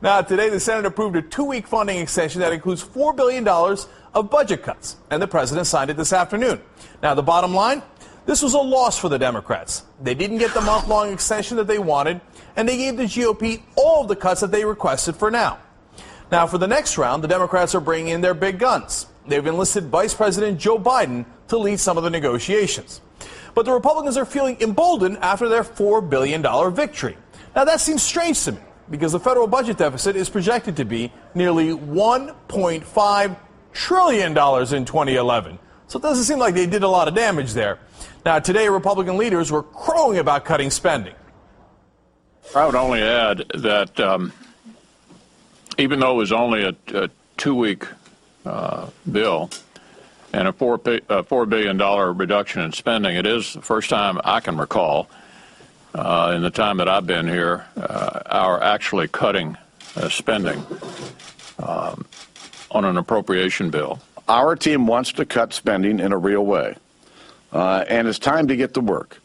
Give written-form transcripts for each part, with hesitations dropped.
Now, today, the Senate approved a 2-week funding extension that includes $4 billion of budget cuts, and the president signed it this afternoon. Now, the bottom line, this was a loss for the Democrats. They didn't get the month-long extension that they wanted, and they gave the GOP all of the cuts that they requested for now. Now, for the next round, the Democrats are bringing in their big guns. They've enlisted Vice President Joe Biden to lead some of the negotiations. But the Republicans are feeling emboldened after their $4 billion victory. Now, that seems strange to me, because the federal budget deficit is projected to be nearly $1.5 trillion in 2011. So it doesn't seem like they did a lot of damage there. Now, today, Republican leaders were crowing about cutting spending. I would only add that even though it was only a 2-week bill and a $4 billion reduction in spending, it is the first time I can recall in the time that I've been here, our actually cutting spending on an appropriation bill. Our team wants to cut spending in a real way, and it's time to get to work.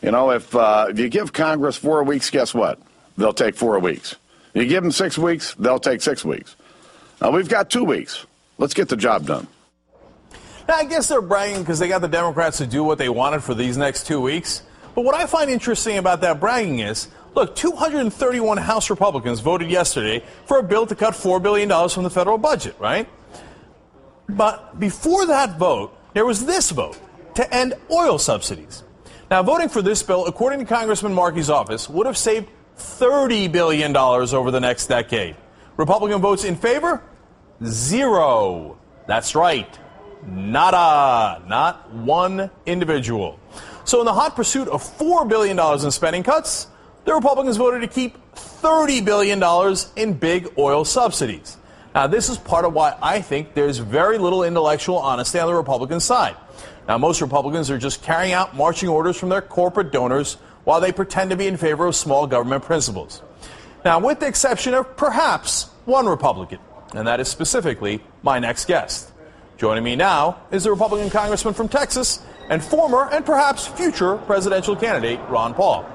You know, if you give Congress 4 weeks, guess what? They'll take 4 weeks. You give them 6 weeks, they'll take 6 weeks. We've got 2 weeks. Let's get the job done. Now, I guess they're bragging because they got the Democrats to do what they wanted for these next 2 weeks. But what I find interesting about that bragging is, look, 231 House Republicans voted yesterday for a bill to cut $4 billion from the federal budget, right? But before that vote, there was this vote to end oil subsidies. Now, voting for this bill, according to Congressman Markey's office, would have saved $30 billion over the next decade. Republican votes in favor? 0. That's right. Nada. Not one individual. So in the hot pursuit of $4 billion in spending cuts, the Republicans voted to keep $30 billion in big oil subsidies. Now, this is part of why I think there's very little intellectual honesty on the Republican side. Now, most Republicans are just carrying out marching orders from their corporate donors while they pretend to be in favor of small government principles. Now, with the exception of perhaps one Republican, and that is specifically my next guest. Joining me now is the Republican congressman from Texas and former and perhaps future presidential candidate, Ron Paul.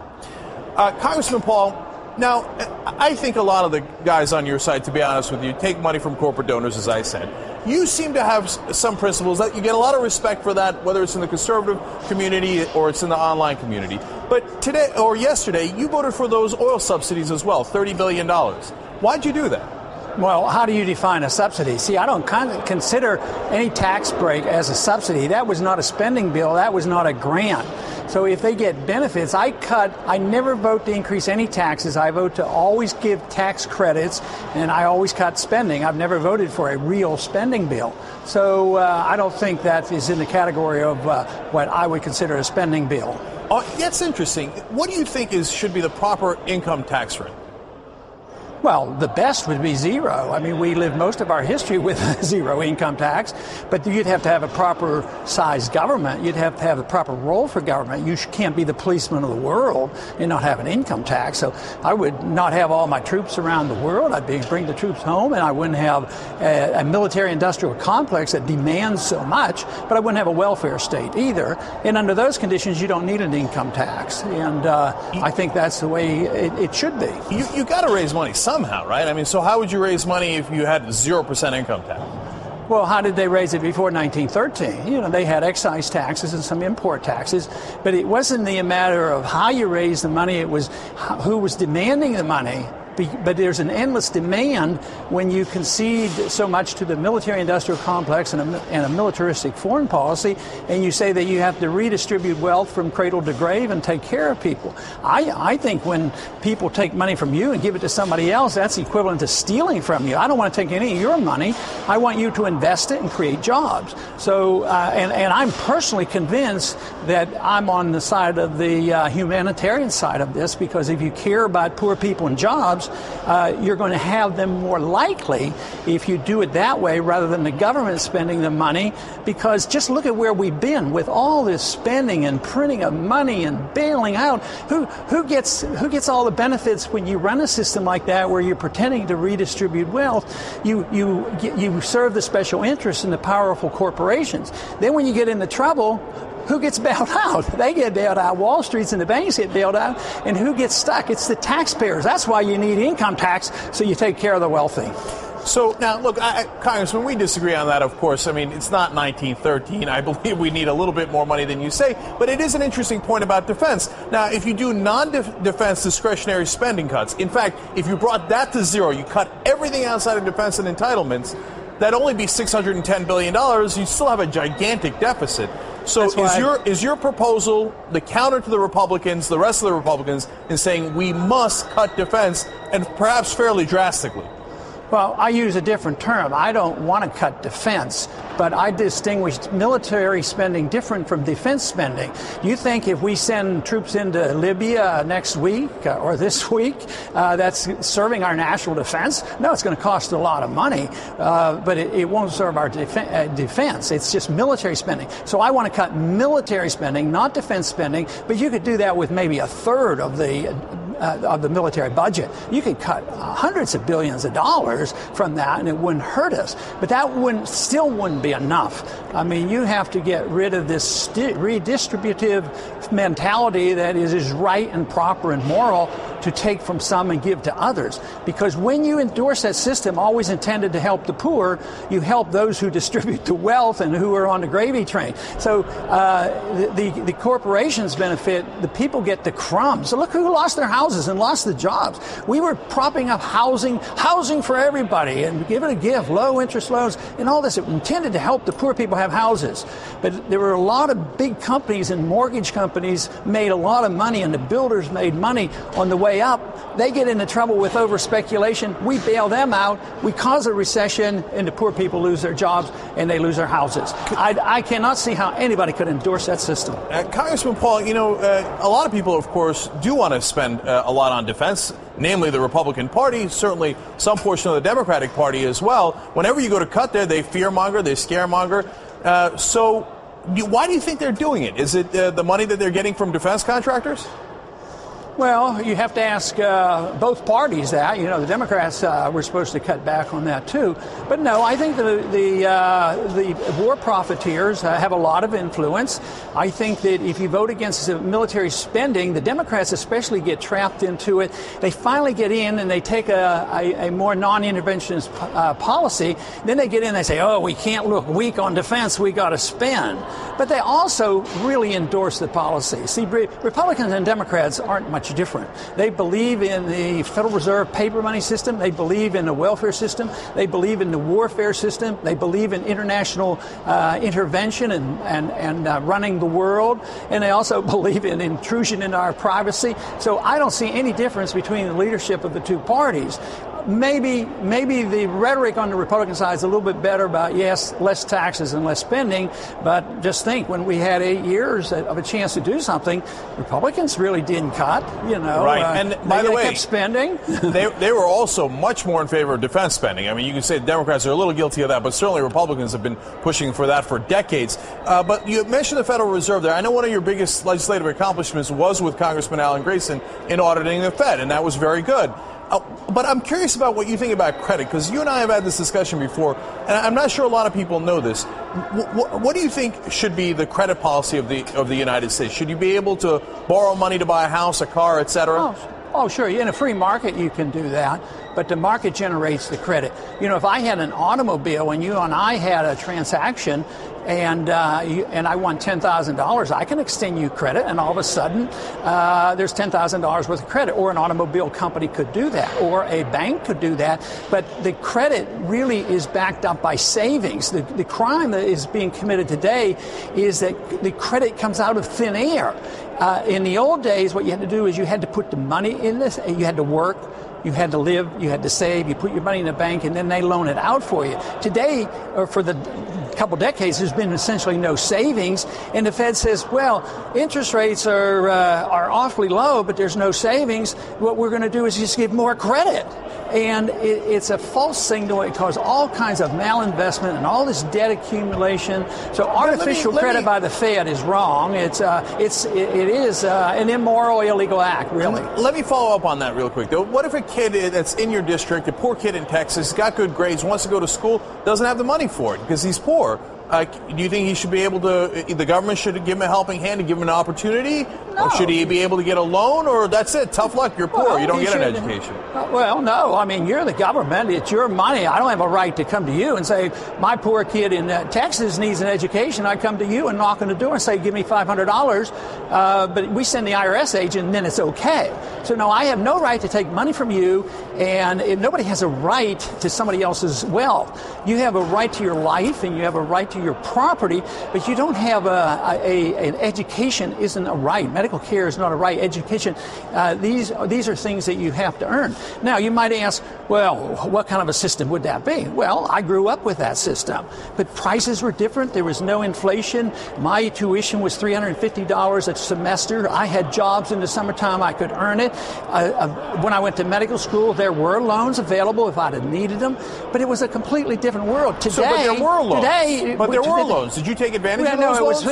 Congressman Paul, now, I think a lot of the guys on your side, to be honest with you, take money from corporate donors, as I said. You seem to have some principles that you get a lot of respect for that, whether it's in the conservative community or it's in the online community. But today or yesterday, you voted for those oil subsidies as well, $30 billion. Why'd you do that? Well, how do you define a subsidy? See, I don't consider any tax break as a subsidy. That was not a spending bill. That was not a grant. So if they get benefits, I never vote to increase any taxes. I vote to always give tax credits, and I always cut spending. I've never voted for a real spending bill. So I don't think that is in the category of what I would consider a spending bill. That's interesting. What do you think should be the proper income tax rate? Well, the best would be 0. I mean, we lived most of our history with 0 income tax, but you'd have to have a proper sized government. You'd have to have a proper role for government. You can't be the policeman of the world and not have an income tax. So I would not have all my troops around the world. I'd bring the troops home, and I wouldn't have a military-industrial complex that demands so much, but I wouldn't have a welfare state either. And under those conditions, you don't need an income tax. And I think that's the way it should be. You got to raise money somehow, right? I mean, so how would you raise money if you had 0% income tax? Well, how did they raise it before 1913? You know, they had excise taxes and some import taxes, but it wasn't a matter of how you raised the money, it was who was demanding the money. But there's an endless demand when you concede so much to the military-industrial complex and a militaristic foreign policy, and you say that you have to redistribute wealth from cradle to grave and take care of people. I think when people take money from you and give it to somebody else, that's equivalent to stealing from you. I don't want to take any of your money. I want you to invest it and create jobs. So, and I'm personally convinced that I'm on the side of the humanitarian side of this, because if you care about poor people and jobs, you're going to have them more likely if you do it that way rather than the government spending the money. Because just look at where we've been with all this spending and printing of money and bailing out. Who gets all the benefits when you run a system like that where you're pretending to redistribute wealth? You serve the special interests and the powerful corporations. Then when you get into trouble, who gets bailed out? They get bailed out. Wall Streets and the banks get bailed out. And who gets stuck? It's the taxpayers. That's why you need income tax, so you take care of the wealthy. So now, look, Congressman, we disagree on that, of course. I mean, it's not 1913. I believe we need a little bit more money than you say. But it is an interesting point about defense. Now, if you do non-defense discretionary spending cuts, in fact, if you brought that to zero, you cut everything outside of defense and entitlements, that'd only be $610 billion. You still have a gigantic deficit. So is your proposal the counter to the Republicans, the rest of the Republicans, in saying we must cut defense, and perhaps fairly drastically? Well, I use a different term. I don't want to cut defense, but I distinguish military spending different from defense spending. You think if we send troops into Libya next week or this week, that's serving our national defense? No, it's going to cost a lot of money, but it won't serve our defense. It's just military spending. So I want to cut military spending, not defense spending, but you could do that with maybe a third of the military budget. You could cut hundreds of billions of dollars from that, and it wouldn't hurt us. But that still wouldn't be enough. I mean, you have to get rid of this redistributive mentality that is right and proper and moral to take from some and give to others. Because when you endorse that system, always intended to help the poor, you help those who distribute the wealth and who are on the gravy train. So the corporations benefit, the people get the crumbs. So look who lost their houses and lost the jobs. We were propping up housing for everybody and give it a gift, low interest loans and all this. It intended to help the poor people have houses. But there were a lot of big companies and mortgage companies made a lot of money, and the builders made money on the way up. They get into trouble with over speculation. We bail them out. We cause a recession, and the poor people lose their jobs and they lose their houses. I cannot see how anybody could endorse that system. Congressman Paul, you know, a lot of people, of course, do want to spend a lot on defense, namely the Republican Party, certainly some portion of the Democratic Party as well. Whenever you go to cut there, they fearmonger, they scaremonger. So why do you think they're doing it? Is it the money that they're getting from defense contractors? Well, you have to ask both parties that. You know, the Democrats were supposed to cut back on that too. But no, I think the war profiteers have a lot of influence. I think that if you vote against military spending, the Democrats especially get trapped into it. They finally get in and they take a more non-interventionist policy. Then they get in and they say, oh, we can't look weak on defense. We got to spend. But they also really endorse the policy. See, Republicans and Democrats aren't much different. They believe in the Federal Reserve paper money system. They believe in the welfare system. They believe in the warfare system. They believe in international intervention and running the world. And they also believe in intrusion into our privacy. So I don't see any difference between the leadership of the two parties. Maybe the rhetoric on the Republican side is a little bit better about, yes, less taxes and less spending, but just think, when we had 8 years of a chance to do something, Republicans really didn't cut, you know. Right, and by the way, they kept spending. they were also much more in favor of defense spending. I mean, you can say the Democrats are a little guilty of that, but certainly Republicans have been pushing for that for decades. But you mentioned the Federal Reserve there. I know one of your biggest legislative accomplishments was with Congressman Alan Grayson in auditing the Fed, and that was very good. But I'm curious about what you think about credit, because you and I have had this discussion before, and I'm not sure a lot of people know this. What do you think should be the credit policy of the United States? Should you be able to borrow money to buy a house, a car, et cetera? Oh, sure. In a free market, you can do that. But the market generates the credit. You know, if I had an automobile and you and I had a transaction and I want $10,000, I can extend you credit, and all of a sudden there's $10,000 worth of credit. Or an automobile company could do that, or a bank could do that. But the credit really is backed up by savings. The crime that is being committed today is that the credit comes out of thin air. In the old days, what you had to do is you had to put the money in this, and you had to work. You had to live, you had to save, you put your money in the bank, and then they loan it out for you. Today, or for the couple decades, there's been essentially no savings, and the Fed says, well, interest rates are awfully low, but there's no savings. What we're going to do is just give more credit. And it's a false signal. It causes all kinds of malinvestment and all this debt accumulation. So artificial credit by the Fed is wrong. It is an immoral, illegal act, really. Let me follow up on that real quick, though. What if a kid that's in your district, a poor kid in Texas, got good grades, wants to go to school, doesn't have the money for it because he's poor? Do you think he should be able to, the government should give him a helping hand and give him an opportunity? No. Or should he be able to get a loan? Or that's it, tough luck, you're poor, you don't get an education? Well, no. I mean, you're the government. It's your money. I don't have a right to come to you and say, my poor kid in Texas needs an education. I come to you and knock on the door and say, give me $500. But we send the IRS agent and then it's okay. So, no, I have no right to take money from you, and nobody has a right to somebody else's wealth. You have a right to your life and you have a right to your property, but you don't have an education isn't a right. Medical care is not a right. Education, these are things that you have to earn. Now, you might ask, well, what kind of a system would that be? Well, I grew up with that system, but prices were different. There was no inflation. My tuition was $350 a semester. I had jobs in the summertime. I could earn it. When I went to medical school, there were loans available if I'd have needed them, but it was a completely different world. Today, but there were loans. Today, but there were loans. Did you take advantage of those loans?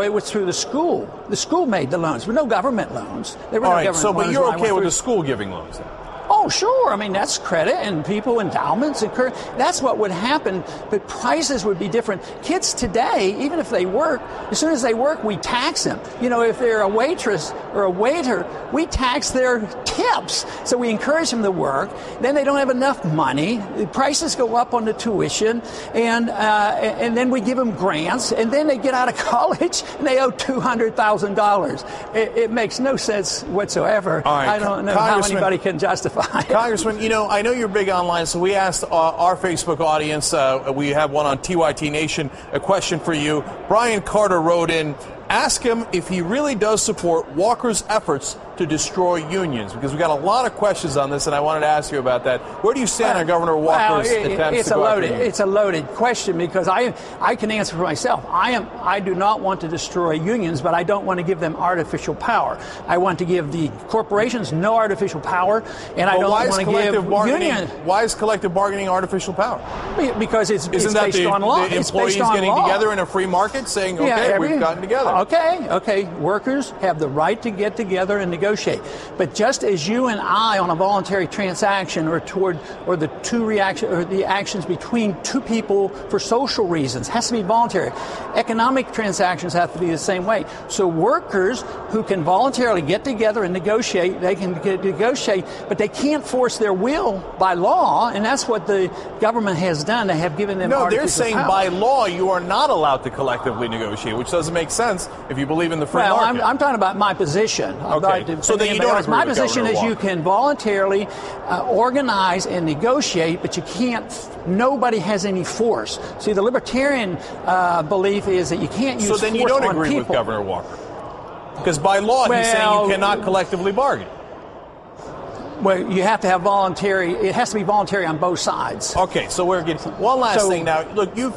It was through the school. The school made the loans, but no government loans. There were All no right, government loans. but you're okay with the school giving loans then? Oh, sure. I mean, that's credit and people, endowments, and that's what would happen, but prices would be different. Kids today, even if they work, as soon as they work, we tax them. You know, if they're a waitress or a waiter, we tax their tips. So we encourage them to work. Then they don't have enough money. The prices go up on the tuition, and then we give them grants, and then they get out of college and they owe $200,000. It makes no sense whatsoever. All right. I don't know how anybody can justify. Congressman, you know, I know you're big online, so we asked our Facebook audience, we have one on TYT Nation, a question for you. Brian Carter wrote in, ask him if he really does support Walker's efforts to destroy unions, because we got a lot of questions on this, and I wanted to ask you about that. Where do you stand on Governor Walker's attempts to go after unions? It's a loaded question, because I can answer for myself. I do not want to destroy unions, but I don't want to give them artificial power. I want to give the corporations no artificial power, and I don't want to give unions. Why is collective bargaining artificial power? Because it's based on law. The employees getting together in a free market saying, okay, we've gotten together. Okay. Workers have the right to get together and negotiate. But just as you and I on a voluntary transaction or the actions between two people for social reasons has to be voluntary. Economic transactions have to be the same way. So workers who can voluntarily get together and negotiate, they can negotiate, but they can't force their will by law, and that's what the government has done. They have given them they're saying power. By law you are not allowed to collectively negotiate, which doesn't make sense if you believe in the free market. I'm talking about my position. Okay. So then you don't agree my with position Governor is Walker. you can voluntarily organize and negotiate, but you can't. Nobody has any force. See, the libertarian belief is that you can't use force on people. So then you don't agree with Governor Walker, because by law he's saying you cannot collectively bargain. Well, you have to have voluntary. It has to be voluntary on both sides. Okay, so we're getting one last thing now. Look, you've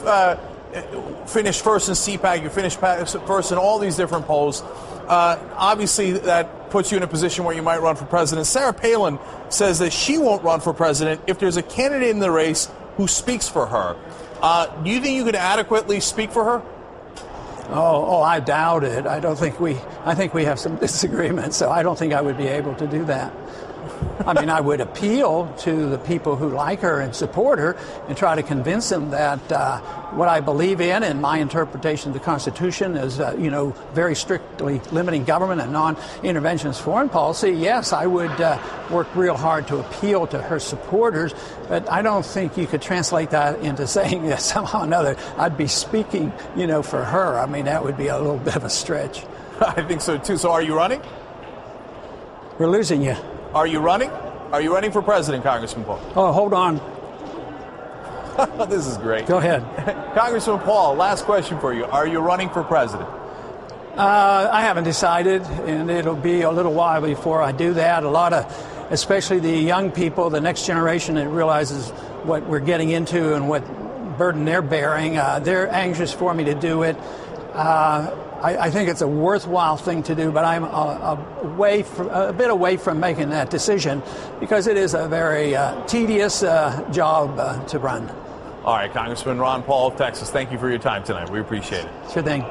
finished first in CPAC. You finished first in all these different polls. Obviously, that puts you in a position where you might run for president. Sarah Palin says that she won't run for president if there's a candidate in the race who speaks for her. Do you think you could adequately speak for her? Oh, I doubt it. I think we have some disagreements, so I don't think I would be able to do that. I mean, I would appeal to the people who like her and support her and try to convince them that what I believe in and my interpretation of the Constitution is, very strictly limiting government and non-interventionist foreign policy. Yes, I would work real hard to appeal to her supporters, but I don't think you could translate that into saying that somehow or another I'd be speaking, for her. I mean, that would be a little bit of a stretch. I think so, too. So are you running? We're losing you. Are you running? Are you running for president, Congressman Paul? Oh, hold on. This is great. Go ahead. Congressman Paul, last question for you. Are you running for president? I haven't decided, and it'll be a little while before I do that. A lot of, especially the young people, the next generation that realizes what we're getting into and what burden they're bearing, they're anxious for me to do it. I think it's a worthwhile thing to do, but I'm a bit away from making that decision because it is a very tedious job to run. All right, Congressman Ron Paul of Texas, thank you for your time tonight. We appreciate it. Sure thing.